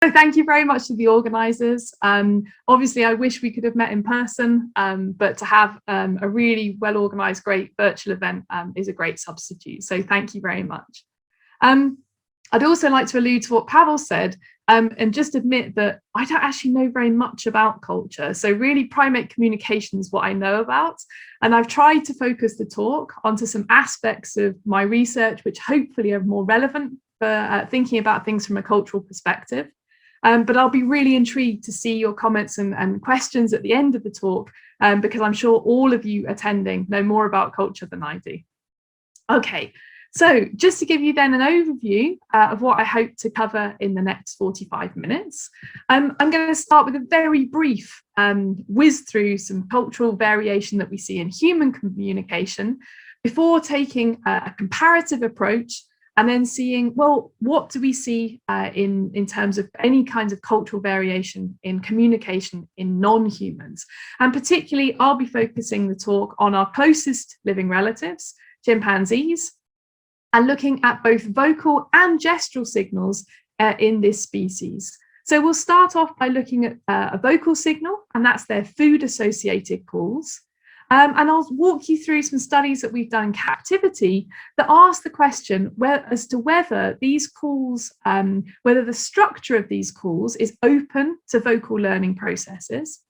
So thank you very much to the organisers. Obviously, I wish we could have met in person, but to have a really well-organised, great virtual event is a great substitute. So thank you very much. I'd also like to allude to what Pavel said and just admit that I don't actually know very much about culture. So really primate communication is what I know about. And I've tried to focus the talk onto some aspects of my research, which hopefully are more relevant for thinking about things from a cultural perspective. But I'll be really intrigued to see your comments and questions at the end of the talk, because I'm sure all of you attending know more about culture than I do. Okay, so just to give you then an overview of what I hope to cover in the next 45 minutes, I'm going to start with a very brief whiz through some cultural variation that we see in human communication before taking a comparative approach and then seeing, well, what do we see in terms of any kinds of cultural variation in communication in non-humans? And particularly, I'll be focusing the talk on our closest living relatives, chimpanzees, and looking at both vocal and gestural signals in this species. So we'll start off by looking at a vocal signal, and that's their food-associated calls. And I'll walk you through some studies that we've done in captivity that ask the question as to whether these calls, whether the structure of these calls is open to vocal learning processes,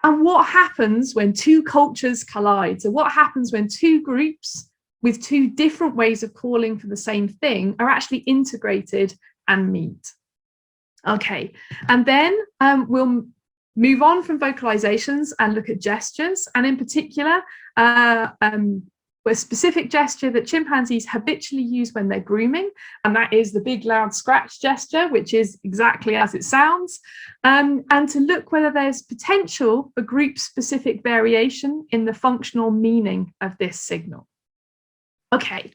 and what happens when two cultures collide. So what happens when two groups with two different ways of calling for the same thing are actually integrated and meet. Okay, and then we'll move on from vocalizations and look at gestures, and in particular, a specific gesture that chimpanzees habitually use when they're grooming, and that is the big loud scratch gesture, which is exactly as it sounds, and to look whether there's potential for group-specific variation in the functional meaning of this signal. Okay,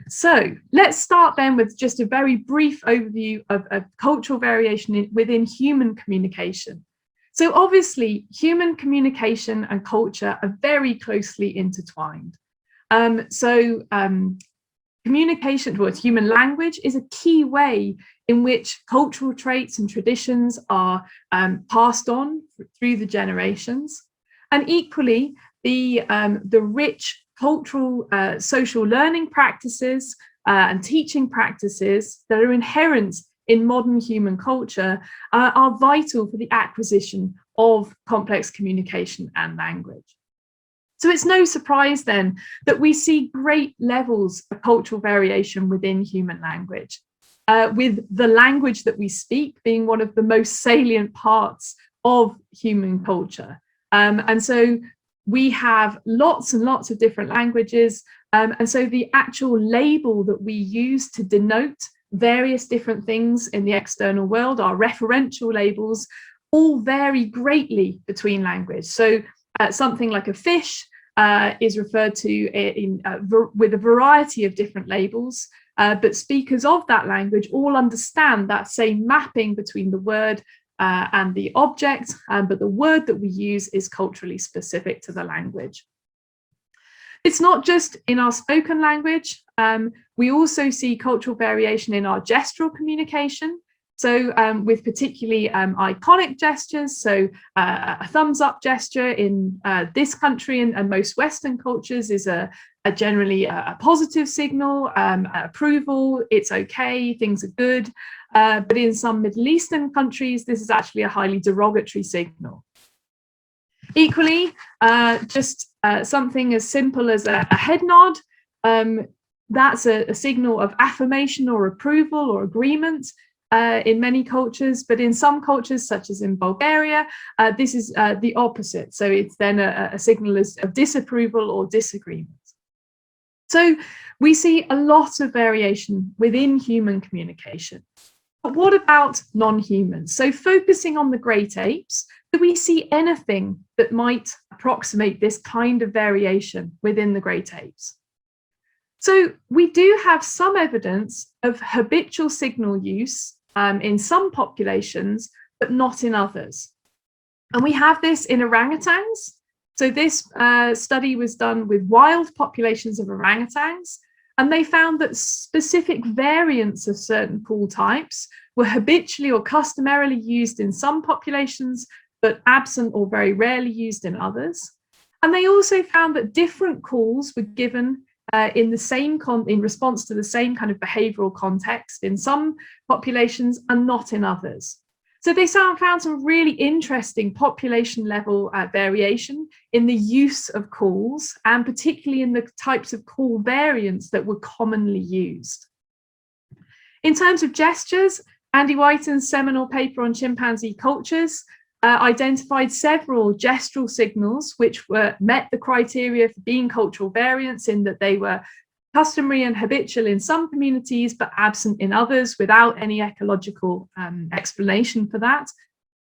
so let's start then with just a very brief overview of cultural variation within human communication. So obviously, human communication and culture are very closely intertwined. Communication towards human language is a key way in which cultural traits and traditions are passed on through the generations. And equally, the rich cultural social learning practices and teaching practices that are inherent in modern human culture are vital for the acquisition of complex communication and language. So it's no surprise then that we see great levels of cultural variation within human language, with the language that we speak being one of the most salient parts of human culture. And so we have lots and lots of different languages. And so the actual label that we use to denote various different things in the external world, our referential labels, all vary greatly between language. So something like a fish is referred to with a variety of different labels, but speakers of that language all understand that same mapping between the word and the object, but the word that we use is culturally specific to the language. It's not just in our spoken language. We also see cultural variation in our gestural communication. So with particularly iconic gestures, so a thumbs up gesture in this country and most Western cultures is generally a positive signal, approval, it's okay, things are good. But in some Middle Eastern countries, this is actually a highly derogatory signal. Equally, just something as simple as a head nod, that's a signal of affirmation or approval or agreement in many cultures, but in some cultures, such as in Bulgaria, this is the opposite. So it's then a signal of disapproval or disagreement. So we see a lot of variation within human communication. But what about non-humans? So focusing on the great apes, do we see anything that might approximate this kind of variation within the great apes? So we do have some evidence of habitual signal use in some populations, but not in others. And we have this in orangutans. So this study was done with wild populations of orangutans, and they found that specific variants of certain call types were habitually or customarily used in some populations, but absent or very rarely used in others. And they also found that different calls were given in response to the same kind of behavioral context in some populations and not in others. So they found some really interesting population level variation in the use of calls, and particularly in the types of call variants that were commonly used. In terms of gestures, Andy Whiten's seminal paper on chimpanzee cultures identified several gestural signals which met the criteria for being cultural variants, in that they were customary and habitual in some communities, but absent in others, without any ecological explanation for that.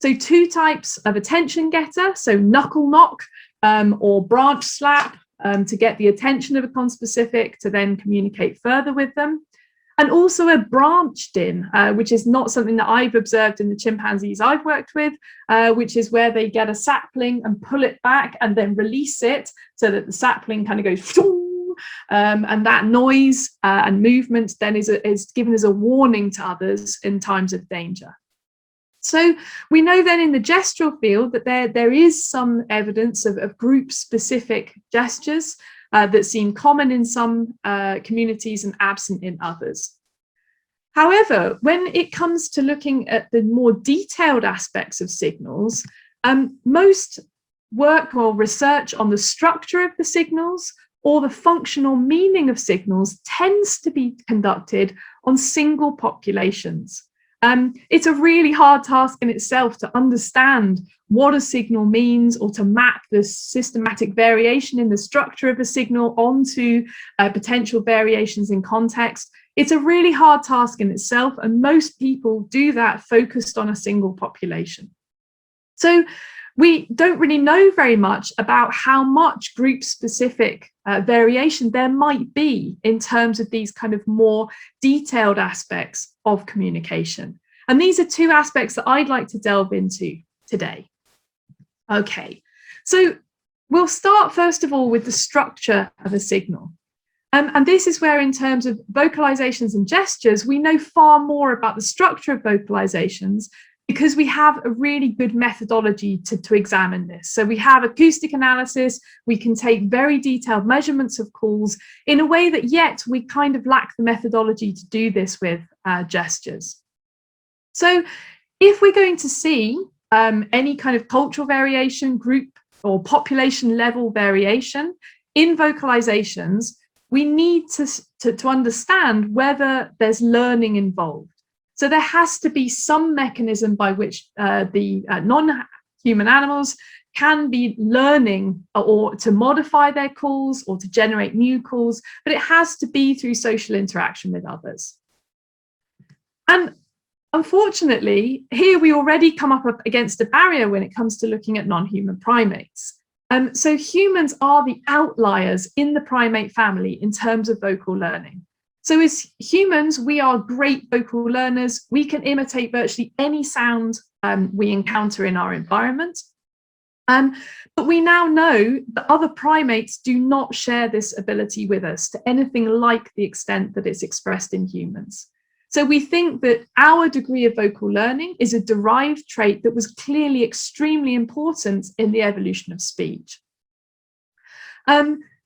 So 2 types of attention getter, so knuckle knock or branch slap to get the attention of a conspecific to then communicate further with them. And also a branched in, which is not something that I've observed in the chimpanzees I've worked with, which is where they get a sapling and pull it back and then release it so that the sapling kind of goes, and that noise and movement then is given as a warning to others in times of danger. So we know then in the gestural field that there is some evidence of group-specific gestures that seem common in some communities and absent in others. However, when it comes to looking at the more detailed aspects of signals, most work or research on the structure of the signals or the functional meaning of signals tends to be conducted on single populations. It's a really hard task in itself to understand what a signal means, or to map the systematic variation in the structure of a signal onto potential variations in context. It's a really hard task in itself, and most people do that focused on a single population. So we don't really know very much about how much group-specific variation there might be in terms of these kind of more detailed aspects of communication. And these are 2 aspects that I'd like to delve into today. Okay, so we'll start first of all with the structure of a signal. And this is where, in terms of vocalizations and gestures, we know far more about the structure of vocalizations because we have a really good methodology to examine this. So we have acoustic analysis, we can take very detailed measurements of calls in a way that yet we kind of lack the methodology to do this with gestures. So if we're going to see any kind of cultural variation, group or population level variation in vocalizations, we need to understand whether there's learning involved. So there has to be some mechanism by which the non-human animals can be learning or to modify their calls or to generate new calls, but it has to be through social interaction with others. And unfortunately, here we already come up against a barrier when it comes to looking at non-human primates. So humans are the outliers in the primate family in terms of vocal learning. So as humans, we are great vocal learners. We can imitate virtually any sound we encounter in our environment. But we now know that other primates do not share this ability with us to anything like the extent that it's expressed in humans. So we think that our degree of vocal learning is a derived trait that was clearly extremely important in the evolution of speech.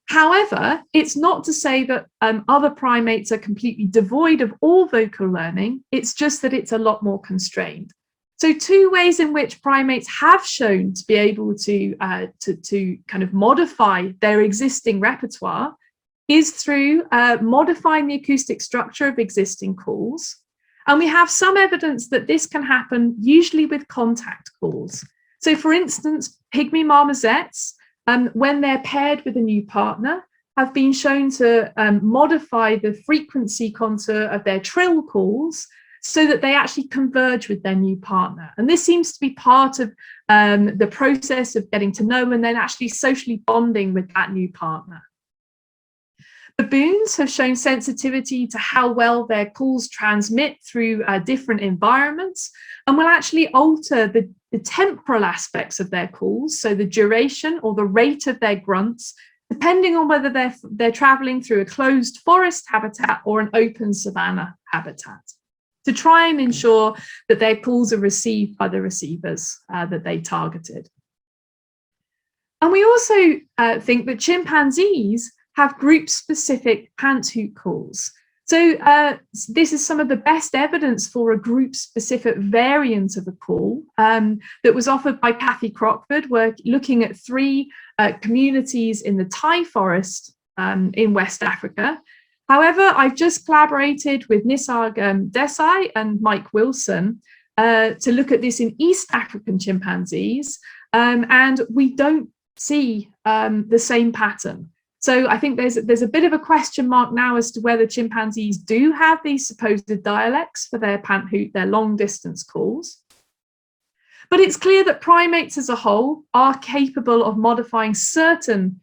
However, it's not to say that other primates are completely devoid of all vocal learning. It's just that it's a lot more constrained. So 2 ways in which primates have shown to be able to kind of modify their existing repertoire is through modifying the acoustic structure of existing calls. And we have some evidence that this can happen usually with contact calls. So for instance, pygmy marmosets, when they're paired with a new partner, have been shown to modify the frequency contour of their trill calls so that they actually converge with their new partner. And this seems to be part of the process of getting to know and then actually socially bonding with that new partner. Baboons have shown sensitivity to how well their calls transmit through different environments, and will actually alter the temporal aspects of their calls, so the duration or the rate of their grunts, depending on whether they're traveling through a closed forest habitat or an open savanna habitat. to try and ensure that their calls are received by the receivers that they targeted. And we also think that chimpanzees have group-specific pant hoot calls. So this is some of the best evidence for a group-specific variant of a call that was offered by Kathy Crockford, looking at 3 communities in the Thai forest in West Africa. However, I've just collaborated with Nisarg Desai and Mike Wilson to look at this in East African chimpanzees, and we don't see the same pattern. So I think there's a bit of a question mark now as to whether chimpanzees do have these supposed dialects for their pant hoot, their long distance calls. But it's clear that primates as a whole are capable of modifying certain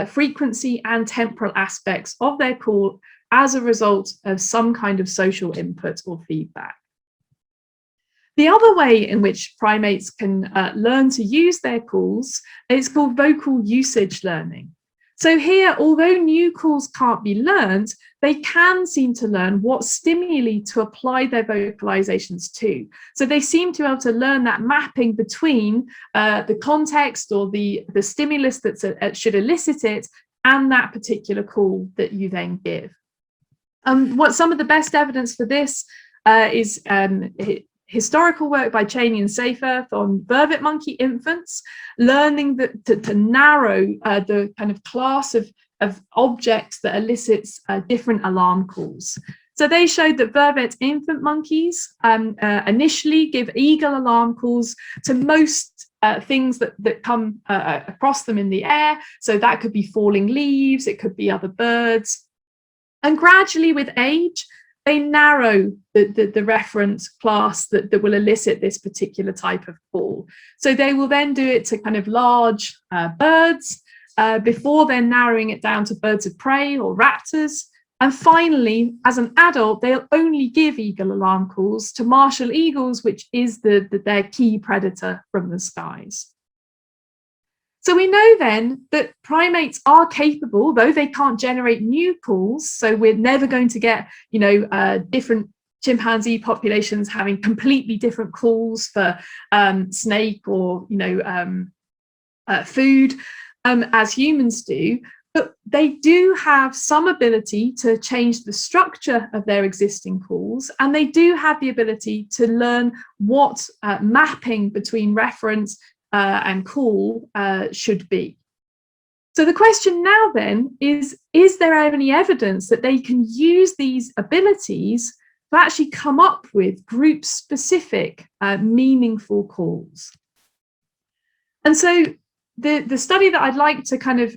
frequency and temporal aspects of their call as a result of some kind of social input or feedback. The other way in which primates can learn to use their calls is called vocal usage learning. So here, although new calls can't be learned, they can seem to learn what stimuli to apply their vocalizations to. So they seem to be able to learn that mapping between the context or the stimulus that should elicit it and that particular call that you then give. What some of the best evidence for this is historical work by Cheney and Seyfarth on vervet monkey infants, learning that to narrow the kind of class of objects that elicits different alarm calls. So they showed that vervet infant monkeys initially give eagle alarm calls to most things that come across them in the air. So that could be falling leaves, it could be other birds. And gradually with age, they narrow the reference class that will elicit this particular type of call. So they will then do it to kind of large birds before then narrowing it down to birds of prey or raptors. And finally, as an adult, they'll only give eagle alarm calls to martial eagles, which is their key predator from the skies. So we know then that primates are capable, though they can't generate new calls. So we're never going to get, different chimpanzee populations having completely different calls for snake or, food as humans do. But they do have some ability to change the structure of their existing calls, and they do have the ability to learn what mapping between reference and call should be. So the question now then is there any evidence that they can use these abilities to actually come up with group-specific meaningful calls? And so the study that I'd like to kind of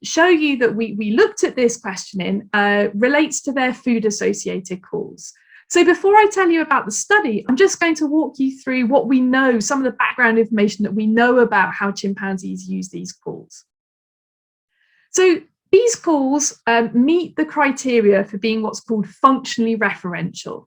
show you that we looked at this question in relates to their food-associated calls. So before I tell you about the study, I'm just going to walk you through what we know, some of the background information that we know about how chimpanzees use these calls. So these calls meet the criteria for being what's called functionally referential.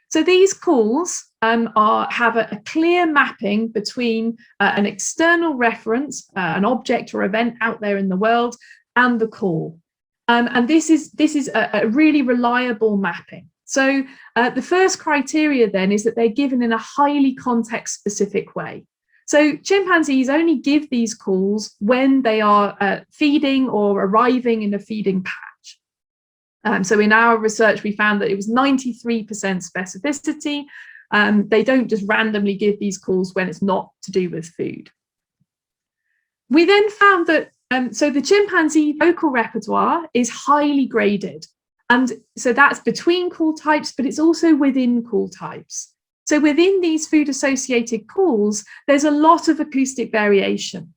So these calls have a clear mapping between an external reference, an object or event out there in the world, and the call. And this is a really reliable mapping. So the first criteria then is that they're given in a highly context-specific way. So chimpanzees only give these calls when they are feeding or arriving in a feeding patch. So in our research, we found that it was 93% specificity. They don't just randomly give these calls when it's not to do with food. We then found that so the chimpanzee vocal repertoire is highly graded. And so that's between call types, but it's also within call types. So within these food-associated calls, there's a lot of acoustic variation.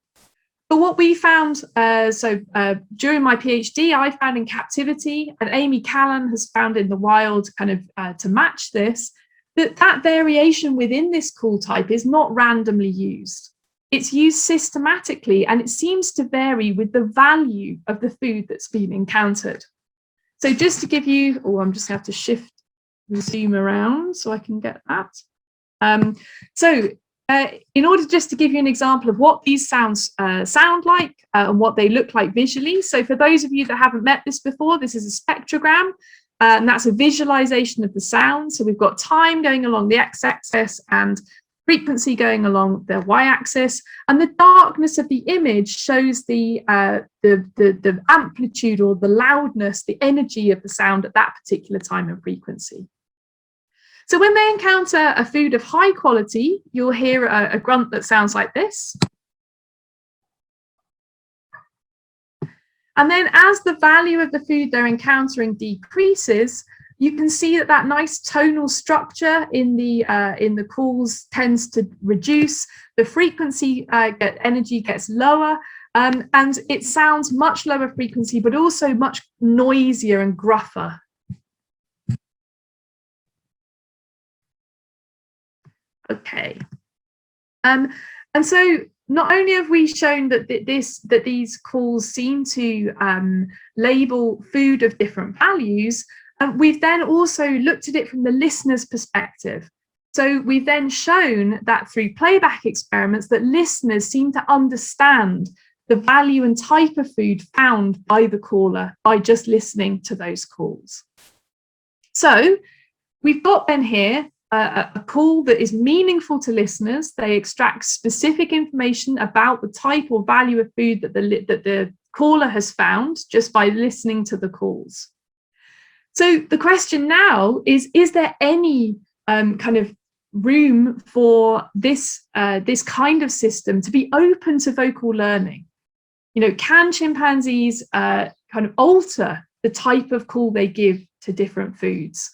But what we found, during my PhD, I found in captivity, and Amy Callan has found in the wild kind of to match this, that variation within this call type is not randomly used. It's used systematically, and it seems to vary with the value of the food that's been encountered. So just to give you, I'm just going to have to shift the zoom around so I can get that. In order just to give you an example of what these sounds sound like and what they look like visually. So for those of you that haven't met this before, this is a spectrogram. And that's a visualization of the sound. So we've got time going along the x-axis and frequency going along the y-axis, and the darkness of the image shows the amplitude or the loudness, the energy of the sound at that particular time and frequency. So when they encounter a food of high quality, you'll hear a grunt that sounds like this. And then as the value of the food they're encountering decreases, you can see that nice tonal structure in the calls tends to reduce. The frequency energy gets lower, and it sounds much lower frequency, but also much noisier and gruffer. Okay, and so not only have we shown that these calls seem to label food of different values, we've then also looked at it from the listener's perspective. So we've then shown that through playback experiments that listeners seem to understand the value and type of food found by the caller by just listening to those calls. So we've got then here a call that is meaningful to listeners. They extract specific information about the type or value of food that the caller has found just by listening to the calls. So the question now is there any kind of room for this kind of system to be open to vocal learning? You know, can chimpanzees kind of alter the type of call they give to different foods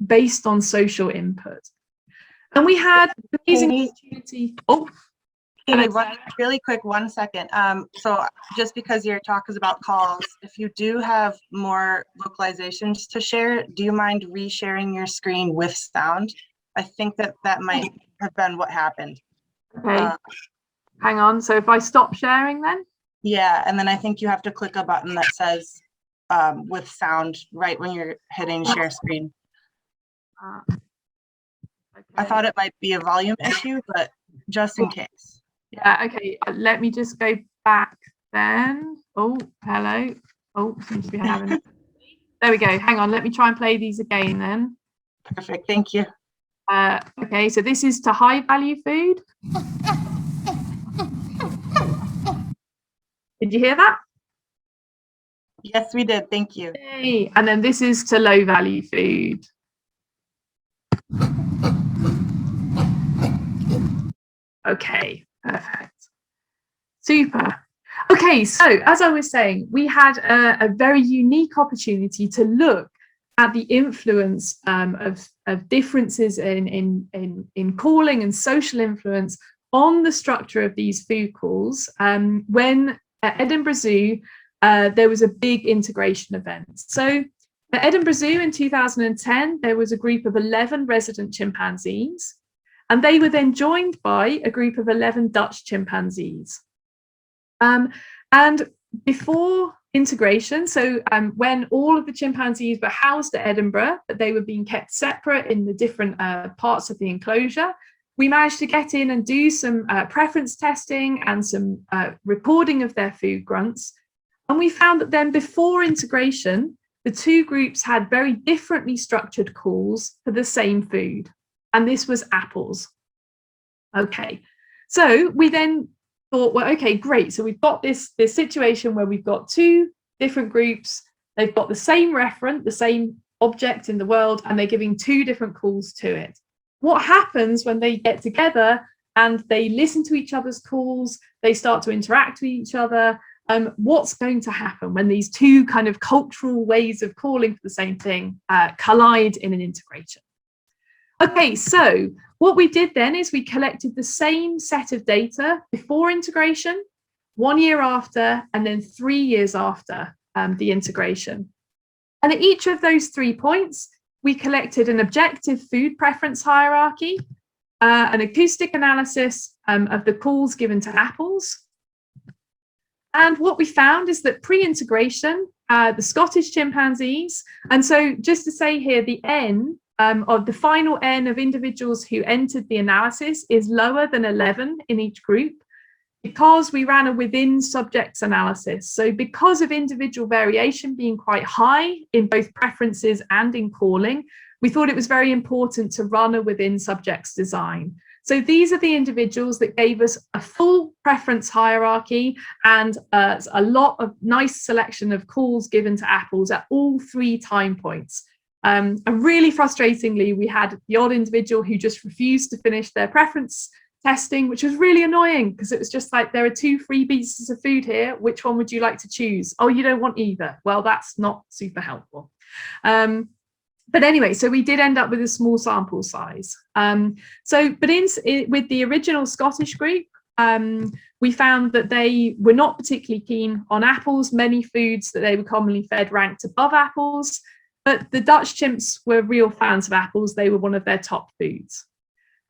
based on social input? And we had the amazing opportunity. Oh, really quick, 1 second. So just because your talk is about calls, if you do have more vocalizations to share, do you mind resharing your screen with sound? I think that might have been what happened. Okay, hang on. So if I stop sharing then? Yeah, and then I think you have to click a button that says with sound right when you're hitting share screen. Okay. I thought it might be a volume issue, but just in case. Yeah, okay, let me just go back then. Oh, hello. Oh, seems to be having it. There we go. Hang on, let me try and play these again then. Perfect, thank you. Okay, so this is to high value food. Did you hear that? Yes, we did, thank you. Yay. And then this is to low value food. Okay, perfect. Super. Okay, so as I was saying, we had a very unique opportunity to look at the influence of differences in calling and social influence on the structure of these food calls when at Edinburgh Zoo there was a big integration event. So at Edinburgh Zoo in 2010, there was a group of 11 resident chimpanzees, and they were then joined by a group of 11 Dutch chimpanzees. And before integration, so when all of the chimpanzees were housed at Edinburgh, but they were being kept separate in the different parts of the enclosure, we managed to get in and do some preference testing and some recording of their food grunts. And we found that then before integration, the two groups had very differently structured calls for the same food. And this was apples. Okay, so we then thought, well, okay, great. So we've got this situation where we've got two different groups. They've got the same referent, the same object in the world, and they're giving two different calls to it. What happens when they get together and they listen to each other's calls, they start to interact with each other? What's going to happen when these two kind of cultural ways of calling for the same thing collide in an integration? Okay, so what we did then is we collected the same set of data before integration, 1 year after, and then 3 years after the integration. And at each of those 3 points, we collected an objective food preference hierarchy, an acoustic analysis of the calls given to apples. And what we found is that pre-integration, the Scottish chimpanzees, and so just to say here, the N of the final N of individuals who entered the analysis is lower than 11 in each group. because we ran a within subjects analysis. So because of individual variation being quite high in both preferences and in calling, we thought it was very important to run a within subjects design. So these are the individuals that gave us a full preference hierarchy and a lot of nice selection of calls given to apples at all 3 time points. And really frustratingly, we had the odd individual who just refused to finish their preference testing, which was really annoying because it was just like, there are 2 free pieces of food here. Which one would you like to choose? Oh, you don't want either. Well, that's not super helpful. But anyway, so we did end up with a small sample size. With the original Scottish group, we found that they were not particularly keen on apples. Many foods that they were commonly fed ranked above apples, but the Dutch chimps were real fans of apples. They were one of their top foods.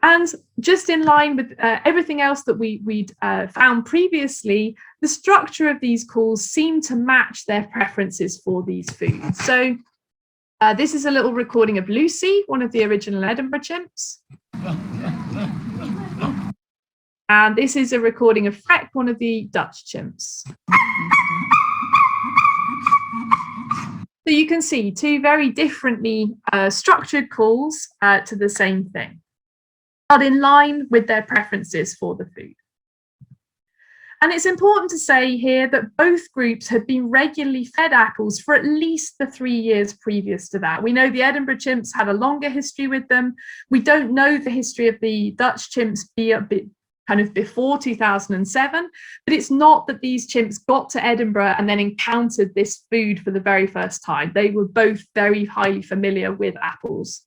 And just in line with everything else that we'd found previously, the structure of these calls seemed to match their preferences for these foods. So this is a little recording of Lucy, one of the original Edinburgh chimps. And this is a recording of Freck, one of the Dutch chimps. So you can see 2 very differently structured calls to the same thing, but in line with their preferences for the food. And it's important to say here that both groups had been regularly fed apples for at least the 3 years previous to that. We know the Edinburgh chimps had a longer history with them. We don't know the history of the Dutch chimps kind of before 2007, but it's not that these chimps got to Edinburgh and then encountered this food for the very first time. They were both very highly familiar with apples.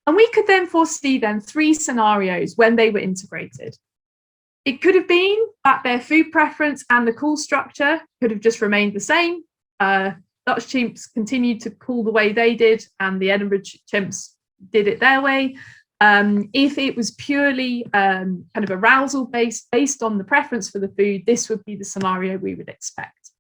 And we could then foresee then 3 scenarios when they were integrated. It could have been that their food preference and the call structure could have just remained the same. Dutch chimps continued to call the way they did, and the Edinburgh chimps did it their way. If it was purely kind of arousal based on the preference for the food, this would be the scenario we would expect.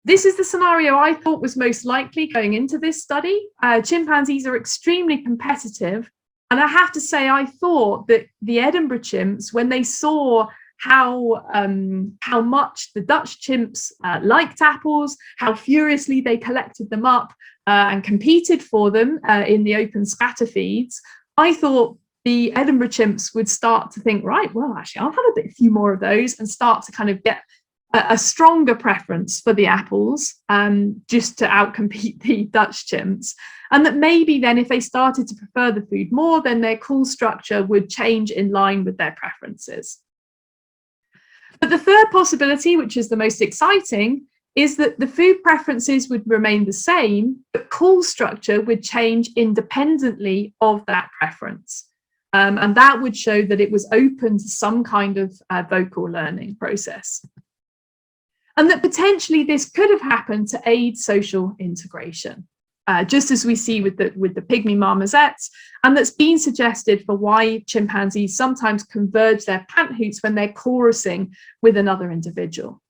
This is the scenario I thought was most likely going into this study. Chimpanzees are extremely competitive. And I have to say, I thought that the Edinburgh chimps, when they saw how much the Dutch chimps liked apples, how furiously they collected them up and competed for them in the open scatter feeds, I thought the Edinburgh chimps would start to think, right, well, actually, I'll have a few more of those, and start to kind of get a stronger preference for the apples, just to outcompete the Dutch chimps. And that maybe then if they started to prefer the food more, then their call structure would change in line with their preferences. But the third possibility, which is the most exciting, is that the food preferences would remain the same, but call structure would change independently of that preference. And that would show that it was open to some kind of vocal learning process. And that potentially this could have happened to aid social integration, just as we see with the pygmy marmosets, and that's been suggested for why chimpanzees sometimes converge their pant hoots when they're chorusing with another individual.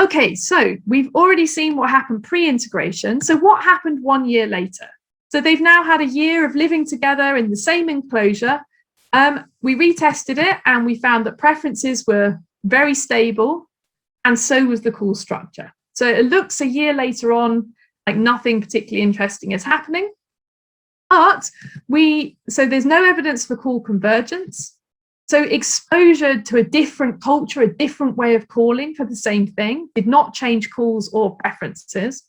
Okay, so we've already seen what happened pre-integration. So what happened 1 year later? So they've now had a year of living together in the same enclosure. We retested it and we found that preferences were very stable, and so was the call structure. So it looks a year later on like nothing particularly interesting is happening. But so there's no evidence for call convergence. So exposure to a different culture, a different way of calling for the same thing, did not change calls or preferences.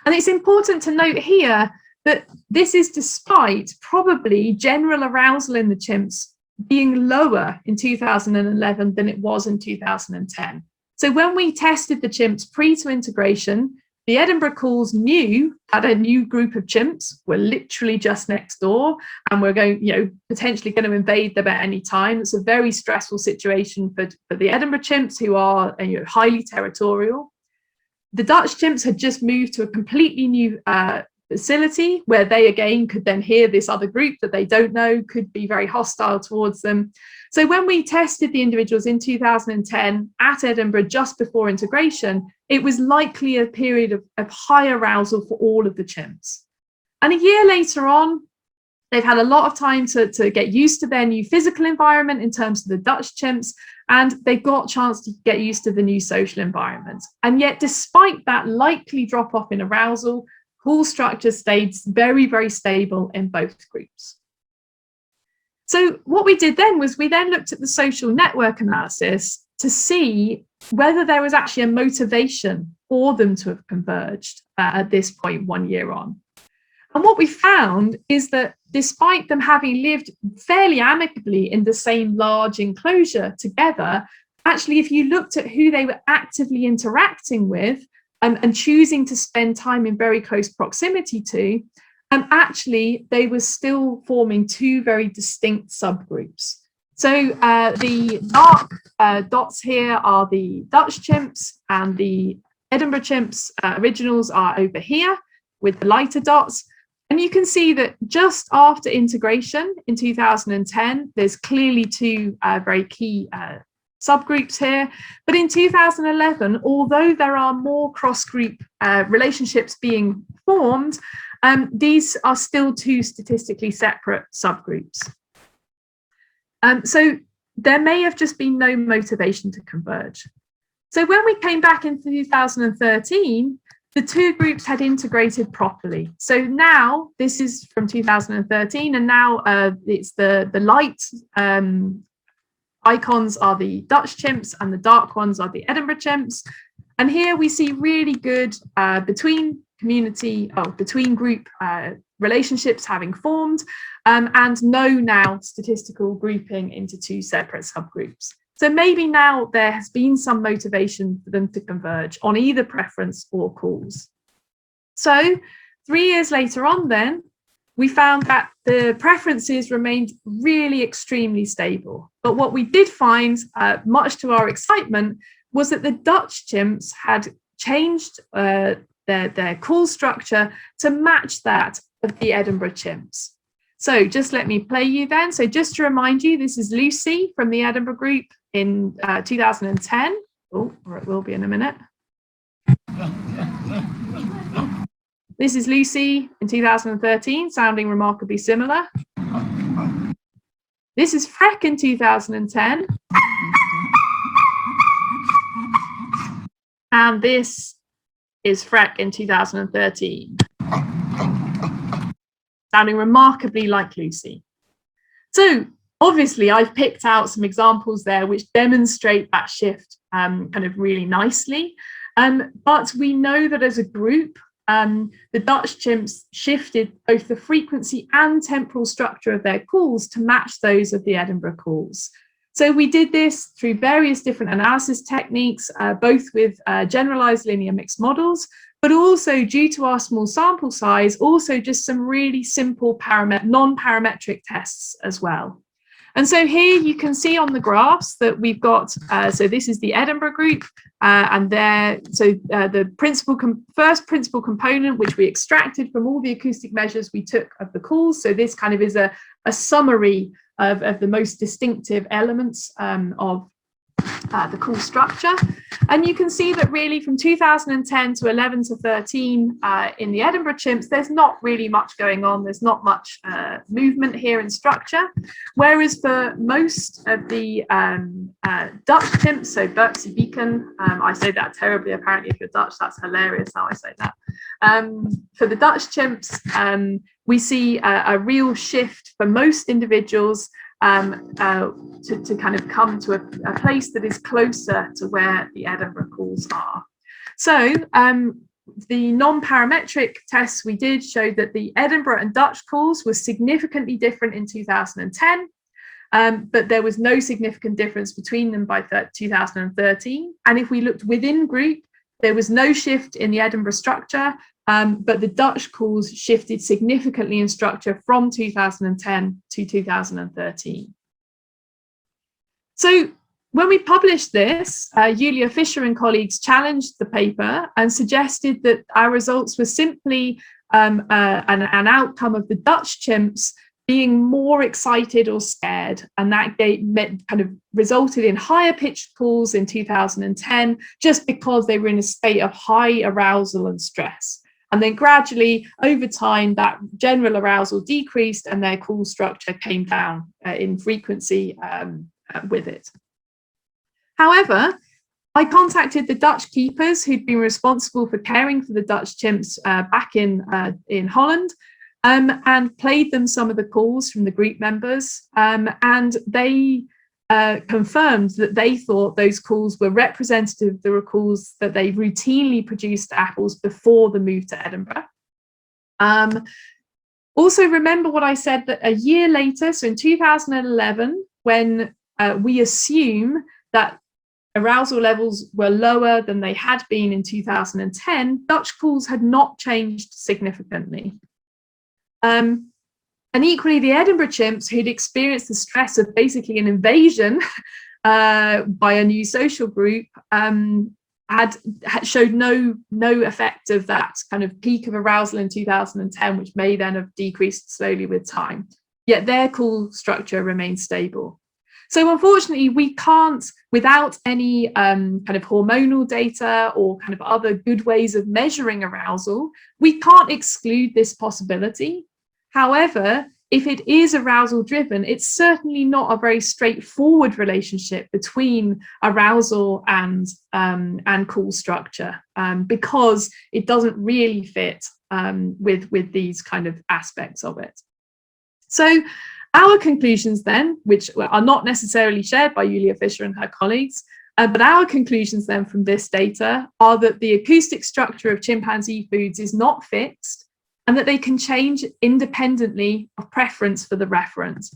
And it's important to note here that this is despite probably general arousal in the chimps being lower in 2011 than it was in 2010. So when we tested the chimps pre to integration, the Edinburgh calls knew that a new group of chimps were literally just next door and were going, potentially going to invade them at any time. It's a very stressful situation for the Edinburgh chimps, who are highly territorial. The Dutch chimps had just moved to a completely new facility where they again could then hear this other group that they don't know, could be very hostile towards them. So when we tested the individuals in 2010 at Edinburgh just before integration, it was likely a period of high arousal for all of the chimps. And a year later on, They've had a lot of time to get used to their new physical environment in terms of the Dutch chimps, and they got a chance to get used to the new social environment. And yet, despite that likely drop off in arousal, call structure stayed very, very stable in both groups. So what we did then was we then looked at the social network analysis to see whether there was actually a motivation for them to have converged at this point 1 year on. And what we found is that despite them having lived fairly amicably in the same large enclosure together, actually, if you looked at who they were actively interacting with and choosing to spend time in very close proximity to, actually, they were still forming two very distinct subgroups. So the dark dots here are the Dutch chimps, and the Edinburgh chimps originals are over here with the lighter dots. And you can see that just after integration in 2010, there's clearly two very key subgroups here. But in 2011, although there are more cross-group relationships being formed, these are still two statistically separate subgroups. So there may have just been no motivation to converge. So when we came back in 2013, the two groups had integrated properly. So now this is from 2013, and now it's the light icons are the Dutch chimps and the dark ones are the Edinburgh chimps. And here we see really good between group relationships having formed, and no now statistical grouping into two separate subgroups. So maybe now there has been some motivation for them to converge on either preference or calls. So 3 years later on then, we found that the preferences remained really extremely stable. But what we did find, much to our excitement, was that the Dutch chimps had changed their call structure to match that of the Edinburgh chimps. So just let me play you then. So just to remind you, this is Lucy from the Edinburgh group in 2010. Oh, or it will be in a minute. This is Lucy in 2013, sounding remarkably similar. This is Freck in 2010. And this is Freck in 2013. Sounding remarkably like Lucy. So obviously I've picked out some examples there which demonstrate that shift kind of really nicely. But we know that as a group, the Dutch chimps shifted both the frequency and temporal structure of their calls to match those of the Edinburgh calls. So we did this through various different analysis techniques, both with generalized linear mixed models, but also due to our small sample size, also just some really simple non-parametric tests as well. And so here you can see on the graphs that we've got, so this is the Edinburgh group, and the first principal component, which we extracted from all the acoustic measures we took of the calls. So this kind of is a summary of the most distinctive elements of the call structure. And you can see that really from 2010 to 11 to 13 in the Edinburgh chimps, there's not really much going on. There's not much movement here in structure. Whereas for most of the Dutch chimps, so Berkse Beacon, I say that terribly, apparently if you're Dutch, that's hilarious how I say that. For the Dutch chimps, we see a real shift for most individuals to kind of come to a place that is closer to where the Edinburgh calls are. So the non-parametric tests we did showed that the Edinburgh and Dutch calls were significantly different in 2010, but there was no significant difference between them by 2013. And if we looked within group, there was no shift in the Edinburgh structure, but the Dutch calls shifted significantly in structure from 2010 to 2013. So when we published this, Julia Fischer and colleagues challenged the paper and suggested that our results were simply an outcome of the Dutch chimps being more excited or scared, and that kind of resulted in higher pitched calls in 2010 just because they were in a state of high arousal and stress. And then gradually over time, that general arousal decreased and their call structure came down in frequency with it. However, I contacted the Dutch keepers who'd been responsible for caring for the Dutch chimps back in Holland, and played them some of the calls from the group members, and they confirmed that they thought those calls were representative of the calls that they routinely produced to apples before the move to Edinburgh. Also, remember what I said, that a year later, so in 2011, when we assume that arousal levels were lower than they had been in 2010, Dutch calls had not changed significantly. And equally, the Edinburgh chimps, who'd experienced the stress of basically an invasion by a new social group, had showed no effect of that kind of peak of arousal in 2010, which may then have decreased slowly with time. Yet their call structure remains stable. So unfortunately, we can't, without any kind of hormonal data or kind of other good ways of measuring arousal, we can't exclude this possibility. However, if it is arousal driven, it's certainly not a very straightforward relationship between arousal and call structure, because it doesn't really fit with these kind of aspects of it. So our conclusions then, which are not necessarily shared by Julia Fischer and her colleagues, but our conclusions then from this data are that the acoustic structure of chimpanzee foods is not fixed, and that they can change independently of preference for the referent.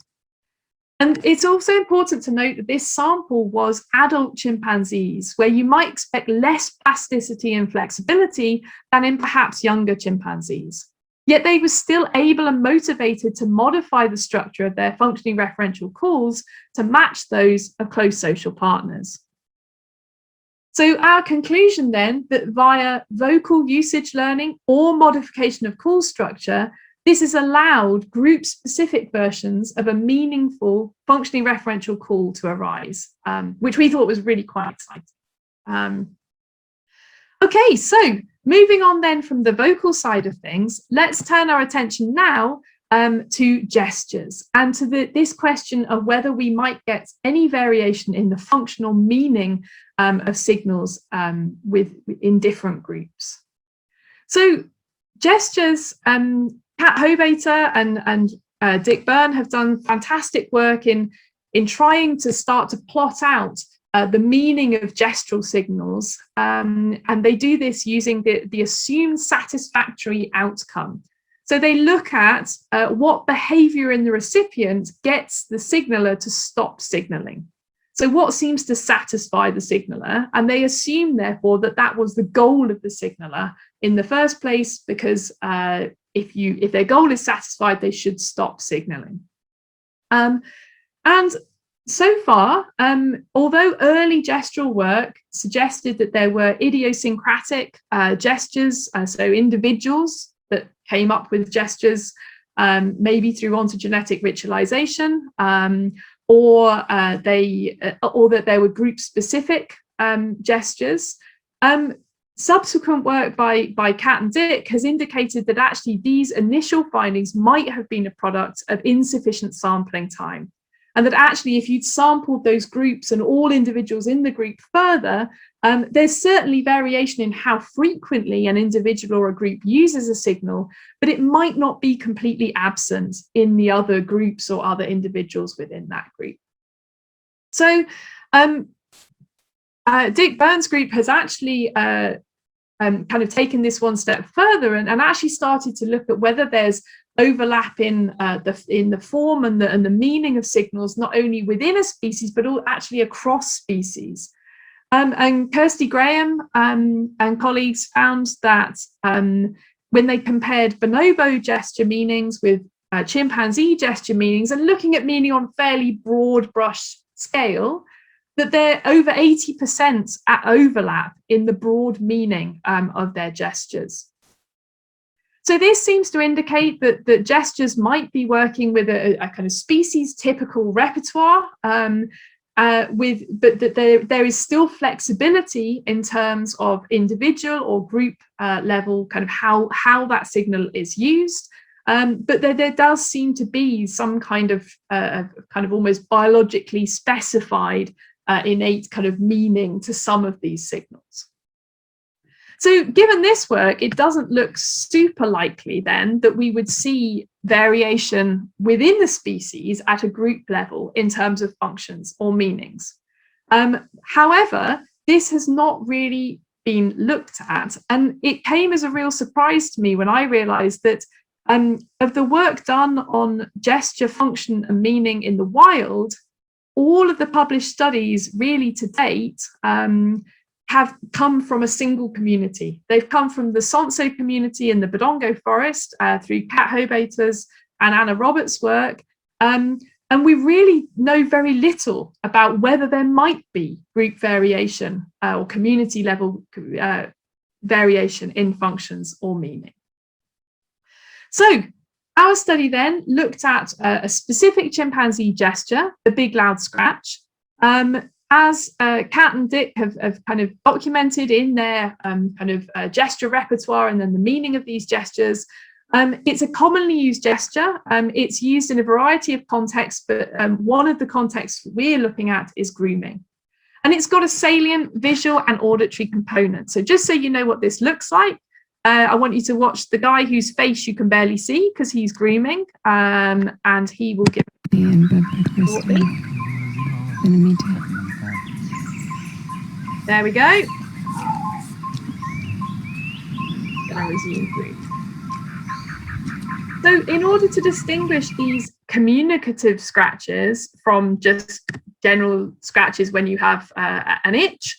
And it's also important to note that this sample was adult chimpanzees, where you might expect less plasticity and flexibility than in perhaps younger chimpanzees. Yet they were still able and motivated to modify the structure of their functioning referential calls to match those of close social partners. So our conclusion then, that via vocal usage learning or modification of call structure, this has allowed group-specific versions of a meaningful functioning referential call to arise, which we thought was really quite exciting. Okay, so moving on then from the vocal side of things, let's turn our attention now to gestures and to this question of whether we might get any variation in the functional meaning of signals in different groups. So gestures, Kat Hobater and Dick Byrne have done fantastic work in trying to start to plot out the meaning of gestural signals, and they do this using the assumed satisfactory outcome. So they look at what behavior in the recipient gets the signaler to stop signaling. So what seems to satisfy the signaler, and they assume therefore that that was the goal of the signaler in the first place, because if their goal is satisfied, they should stop signaling. And so far, although early gestural work suggested that there were idiosyncratic gestures, so individuals that came up with gestures, maybe through ontogenetic ritualization, or that there were group-specific gestures. Subsequent work by Kat and Dick has indicated that actually these initial findings might have been a product of insufficient sampling time, and that actually if you'd sampled those groups and all individuals in the group further, there's certainly variation in how frequently an individual or a group uses a signal, but it might not be completely absent in the other groups or other individuals within that group. So Dick Byrne's group has actually kind of taken this one step further and actually started to look at whether there's overlap in the form and the meaning of signals, not only within a species, but actually across species. And Kirsty Graham and colleagues found that when they compared bonobo gesture meanings with chimpanzee gesture meanings, and looking at meaning on fairly broad brush scale, that they're over 80% at overlap in the broad meaning of their gestures. So this seems to indicate that gestures might be working with a kind of species typical repertoire, but that there is still flexibility in terms of individual or group level, kind of how that signal is used. But there does seem to be some kind of almost biologically specified innate kind of meaning to some of these signals. So given this work, it doesn't look super likely then that we would see variation within the species at a group level in terms of functions or meanings. However, this has not really been looked at, and it came as a real surprise to me when I realized that of the work done on gesture, function and meaning in the wild, all of the published studies really to date have come from a single community. They've come from the Sonso community in the Bodongo forest through Kat Hobater's and Anna Roberts' work. And we really know very little about whether there might be group variation or community level variation in functions or meaning. So our study then looked at a specific chimpanzee gesture, the big loud scratch. As Kat and Dick have kind of documented in their gesture repertoire and then the meaning of these gestures, it's a commonly used gesture. It's used in a variety of contexts, but one of the contexts we're looking at is grooming. And it's got a salient visual and auditory component. So just so you know what this looks like, I want you to watch the guy whose face you can barely see because he's grooming, and he will give shortly. There we go. Gonna resume groove. So in order to distinguish these communicative scratches from just general scratches when you have an itch,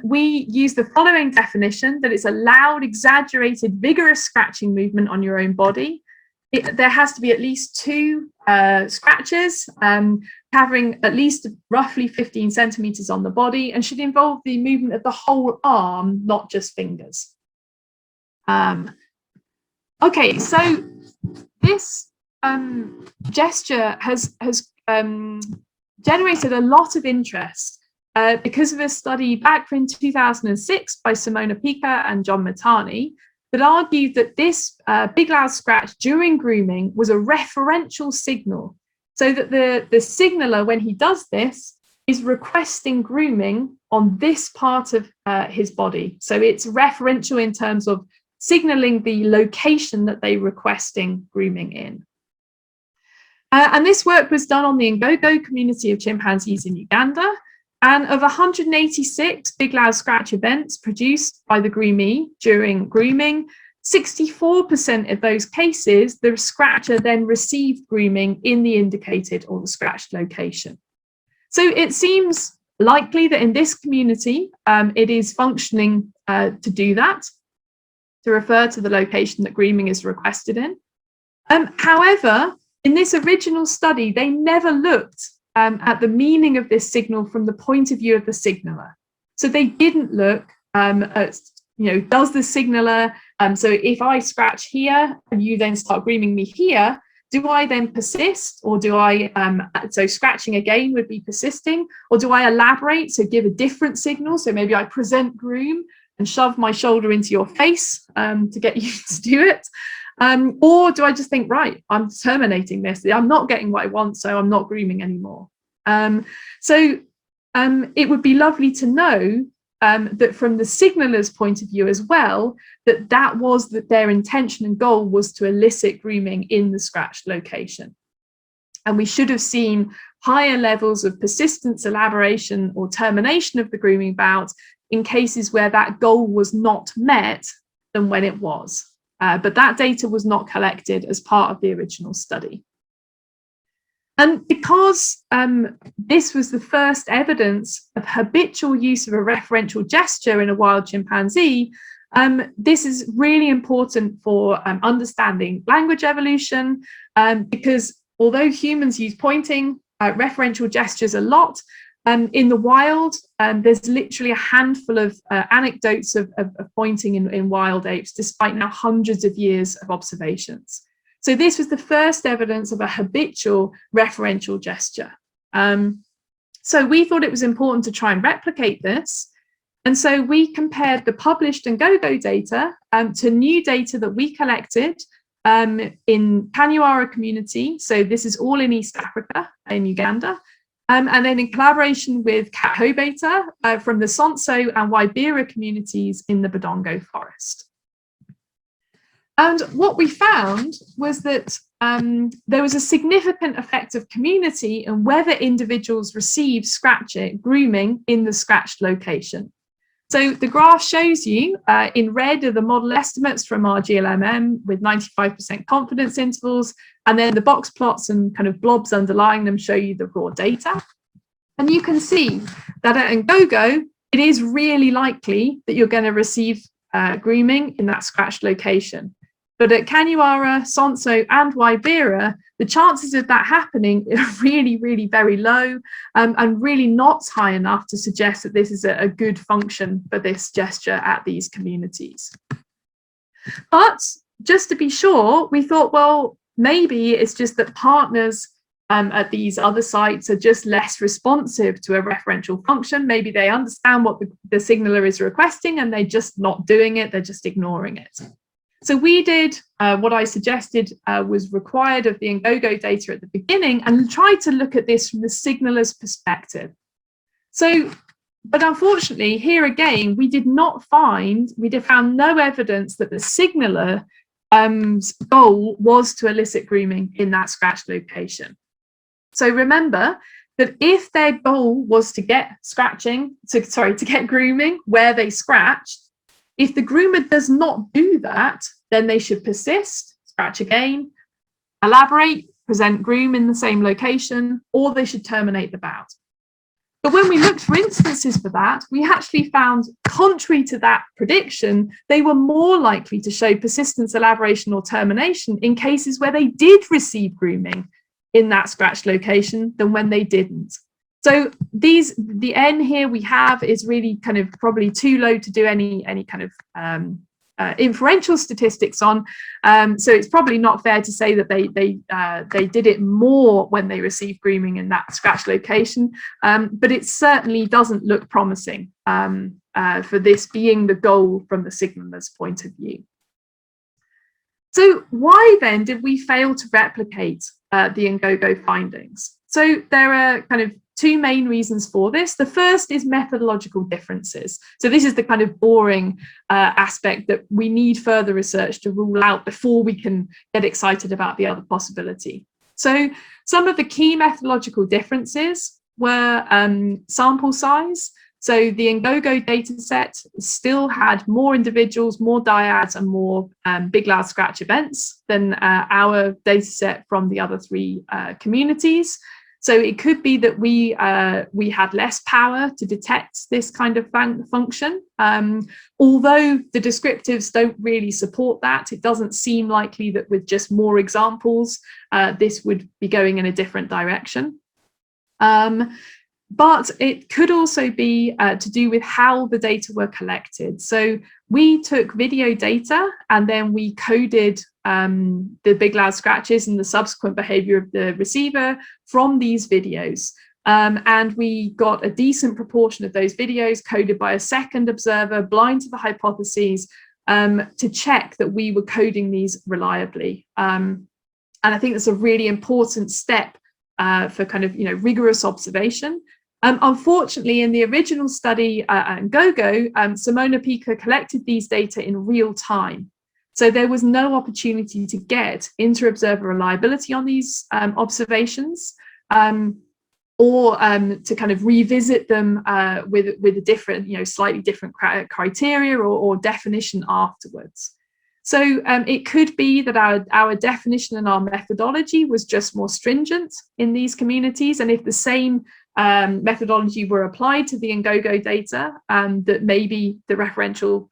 we use the following definition, that it's a loud, exaggerated, vigorous scratching movement on your own body. There has to be at least 2 scratches covering at least roughly 15 centimeters on the body, and should involve the movement of the whole arm, not just fingers. Okay, so this gesture has generated a lot of interest because of a study back in 2006 by Simona Pica and John Matani that argued that this big loud scratch during grooming was a referential signal, so that the signaler, when he does this, is requesting grooming on this part of his body. So it's referential in terms of signaling the location that they're requesting grooming in. And this work was done on the Ngogo community of chimpanzees in Uganda. And of 186 big loud scratch events produced by the groomee during grooming, 64% of those cases, the scratcher then received grooming in the indicated or the scratched location. So it seems likely that in this community, it is functioning to do that, to refer to the location that grooming is requested in. However, in this original study, they never looked at the meaning of this signal from the point of view of the signaler. So they didn't look at, does the signaler, so if I scratch here and you then start grooming me here, do I then persist, or do I, so scratching again would be persisting, or do I elaborate, so give a different signal, so maybe I present groom and shove my shoulder into your face to get you to do it? Or do I just think, right, I'm terminating this, I'm not getting what I want, so I'm not grooming anymore? It would be lovely to know that from the signaler's point of view as well, that was their intention and goal was to elicit grooming in the scratched location. And we should have seen higher levels of persistence, elaboration, or termination of the grooming bout in cases where that goal was not met than when it was. But that data was not collected as part of the original study. And because this was the first evidence of habitual use of a referential gesture in a wild chimpanzee, this is really important for understanding language evolution, because although humans use pointing referential gestures a lot, in the wild, there's literally a handful of anecdotes of pointing in wild apes, despite now hundreds of years of observations. So this was the first evidence of a habitual referential gesture. So we thought it was important to try and replicate this. And so we compared the published Ngogo data to new data that we collected in Kanyawara community. So this is all in East Africa, in Uganda. And then in collaboration with Kathobeta from the Sonso and Waibira communities in the Badongo forest. And what we found was that there was a significant effect of community and whether individuals received grooming in the scratched location. So the graph shows you in red are the model estimates from our GLMM with 95% confidence intervals, and then the box plots and kind of blobs underlying them show you the raw data. And you can see that at Ngogo, it is really likely that you're going to receive grooming in that scratched location. But at Kanyawara, Sonso, and Waibira, the chances of that happening are really, really very low and really not high enough to suggest that this is a good function for this gesture at these communities. But just to be sure, we thought, well, maybe it's just that partners at these other sites are just less responsive to a referential function. Maybe they understand what the signaler is requesting and they're just not doing it, they're just ignoring it. So we did what I suggested was required of the Ngogo data at the beginning and tried to look at this from the signaler's perspective. So, but unfortunately, here again, we found no evidence that the signaler goal was to elicit grooming in that scratched location. So remember that if their goal was to get grooming where they scratched, if the groomer does not do that, then they should persist, scratch again, elaborate, present groom in the same location, or they should terminate the bout. But when we looked for instances for that, we actually found, contrary to that prediction, they were more likely to show persistence, elaboration, or termination in cases where they did receive grooming in that scratched location than when they didn't. So the N here we have is really kind of probably too low to do any kind of inferential statistics on. So it's probably not fair to say that they did it more when they received grooming in that scratched location, but it certainly doesn't look promising for this being the goal from the signaler's point of view. So why then did we fail to replicate the Ngogo findings? So there are kind of two main reasons for this. The first is methodological differences. So this is the kind of boring aspect that we need further research to rule out before we can get excited about the other possibility. So some of the key methodological differences were sample size. So the Ngogo data set still had more individuals, more dyads, and more big, loud scratch events than our data set from the other three communities. So it could be that we had less power to detect this kind of function. Although the descriptives don't really support that, it doesn't seem likely that with just more examples, this would be going in a different direction. But it could also be to do with how the data were collected. So we took video data and then we coded the big loud scratches and the subsequent behavior of the receiver from these videos. And we got a decent proportion of those videos coded by a second observer blind to the hypotheses to check that we were coding these reliably. And I think that's a really important step for kind of rigorous observation. Unfortunately, in the original study at Ngogo, Simona Pica collected these data in real time. So there was no opportunity to get inter-observer reliability on these observations or to kind of revisit them with a different, slightly different criteria or definition afterwards. So it could be that our definition and our methodology was just more stringent in these communities. And if the same methodology were applied to the Ngogo data, that maybe the referential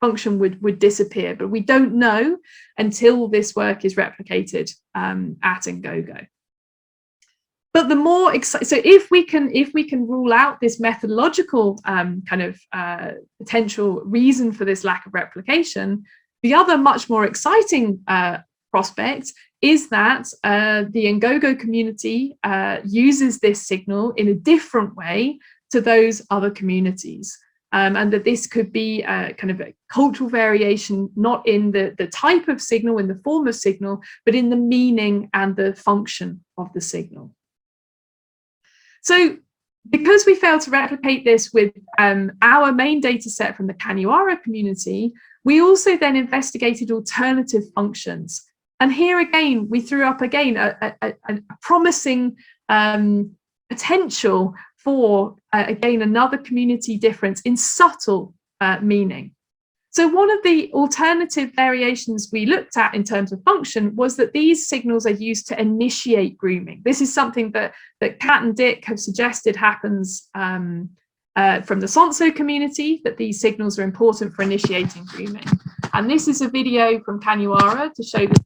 function would disappear. But we don't know until this work is replicated at Ngogo. But the more exciting, so if we can rule out this methodological kind of potential reason for this lack of replication, the other much more exciting prospect is that the Ngogo community uses this signal in a different way to those other communities. And that this could be kind of a cultural variation, not in the type of signal, in the form of signal, but in the meaning and the function of the signal. So because we failed to replicate this with our main data set from the Kanyawara community, we also then investigated alternative functions. And here again, we threw up again a promising potential for, again, another community difference in subtle meaning. So one of the alternative variations we looked at in terms of function was that these signals are used to initiate grooming. This is something that Kat and Dick have suggested happens from the Sonso community, that these signals are important for initiating grooming. And this is a video from Kanyawara to show this.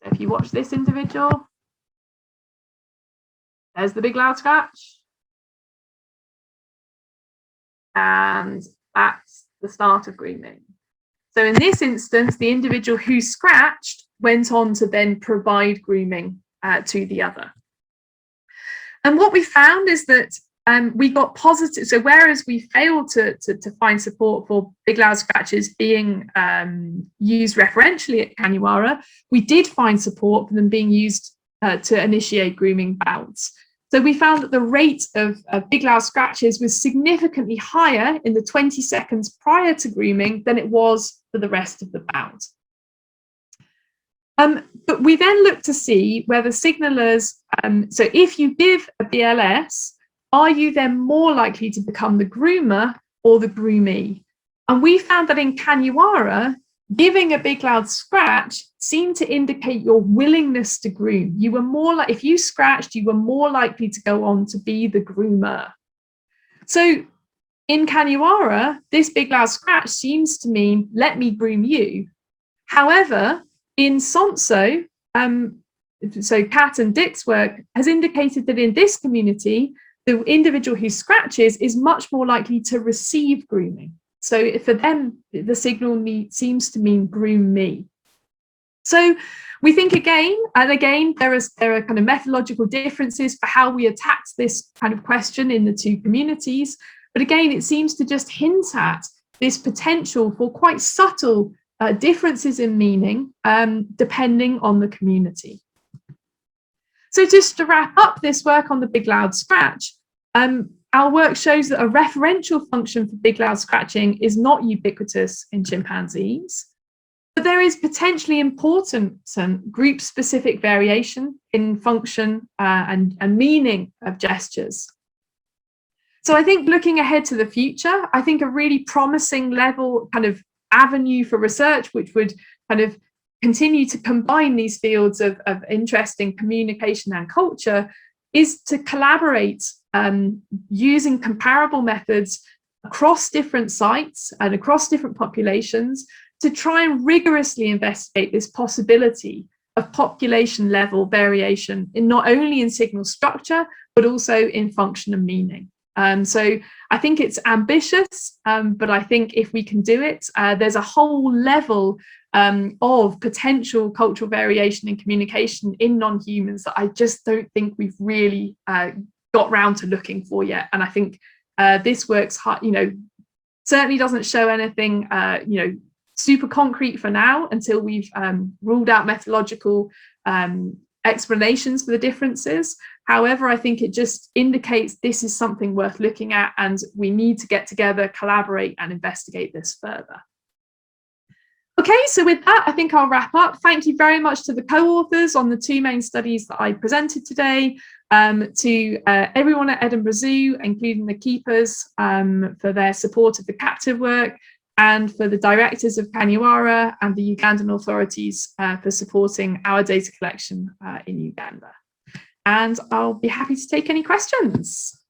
So if you watch this individual, there's the big loud scratch. And that's the start of grooming. So in this instance, the individual who scratched went on to then provide grooming to the other. And what we found is that we got positive. So whereas we failed to find support for big loud scratches being used referentially at Kanyawara, we did find support for them being used to initiate grooming bouts. So we found that the rate of big loud scratches was significantly higher in the 20 seconds prior to grooming than it was for the rest of the bout. But we then looked to see whether signalers, so if you give a BLS, are you then more likely to become the groomer or the groomee? And we found that in Kanyawara, giving a big loud scratch seemed to indicate your willingness to groom. You were more like, if you scratched, you were more likely to go on to be the groomer. So in Kanyawara, this big loud scratch seems to mean, let me groom you. However, in Sonso, so Kat and Dick's work has indicated that in this community, the individual who scratches is much more likely to receive grooming. So for them, the signal seems to mean groom me. So we think again, and again, there are kind of methodological differences for how we attacked this kind of question in the two communities. But again, it seems to just hint at this potential for quite subtle differences in meaning, depending on the community. So just to wrap up this work on the big loud scratch, our work shows that a referential function for big loud scratching is not ubiquitous in chimpanzees, but there is potentially important group-specific variation in function and meaning of gestures. So I think looking ahead to the future, I think a really promising level kind of avenue for research, which would kind of continue to combine these fields of interest in communication and culture, is to collaborate using comparable methods across different sites and across different populations to try and rigorously investigate this possibility of population level variation in not only in signal structure, but also in function and meaning. So I think it's ambitious, but I think if we can do it, there's a whole level of potential cultural variation in communication in non-humans that I just don't think we've really got round to looking for yet. And I think this works hard, certainly doesn't show anything, super concrete for now until we've ruled out methodological explanations for the differences. However, I think it just indicates this is something worth looking at, and we need to get together, collaborate, and investigate this further. Okay, so with that, I think I'll wrap up. Thank you very much to the co-authors on the two main studies that I presented today, to everyone at Edinburgh Zoo, including the keepers, for their support of the captive work, and for the directors of Kanyawara and the Ugandan authorities for supporting our data collection in Uganda. And I'll be happy to take any questions.